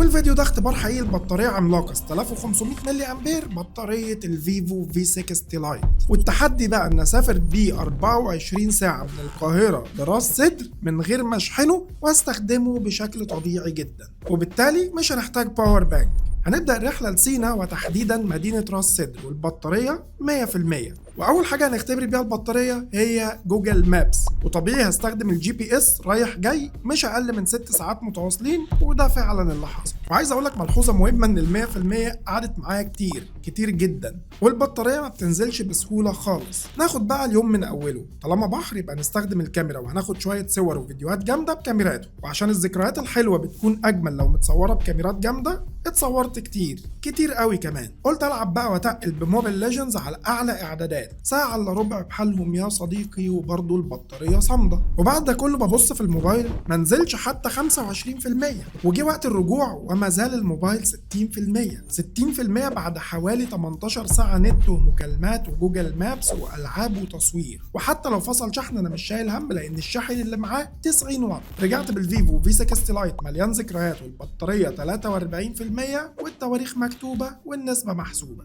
والفيديو ده اختبار حقيقي لبطارية عملاقة 6500 ملي أمبير، بطارية الفيفو في 60 لايت. والتحدي بقى ان اسافر بيه 24 ساعة من القاهرة لراس سدر من غير ما اشحنه واستخدمه بشكل طبيعي جدا، وبالتالي مش هنحتاج باور بانك. هنبدأ الرحلة لسينا وتحديدا مدينة راس سدر، والبطارية 100%. وأول حاجة هنختبر بيها البطارية هي جوجل مابس، وطبيعي هستخدم الجي بي اس رايح جاي مش أقل من 6 ساعات متواصلين، وده فعلا اللي حصل. وعايز أقولك ملحوظة مهمة، إن ال100% قعدت معايا كتير جدا، والبطارية ما بتنزلش بسهولة خالص. ناخد بقى اليوم من أوله، طالما بحر يبقى نستخدم الكاميرا، وهناخد شوية صور وفيديوهات جامدة بكاميراته، وعشان الذكريات الحلوة بتكون أجمل لو متصورة بكاميرات جامدة. اتصورت كتير قوي كمان. قلت العب بقى واتقل بموبايل ليجندز على اعلى اعدادات، ساعه الا ربع بحالهم يا صديقي، وبرضه البطاريه صامده. وبعد ده كله ببص في الموبايل ما نزلش حتى 25%، وجي وقت الرجوع وما زال الموبايل 60% بعد حوالي 18 ساعه نت ومكالمات وجوجل مابس والعاب وتصوير. وحتى لو فصل شحن انا مش شايل هم، لان الشاحن اللي معاه 90 واط. رجعت بالفيفو في 60 لايت مليان ذكريات، والبطاريه 43%، والتواريخ مكتوبة والنسبة محسوبة.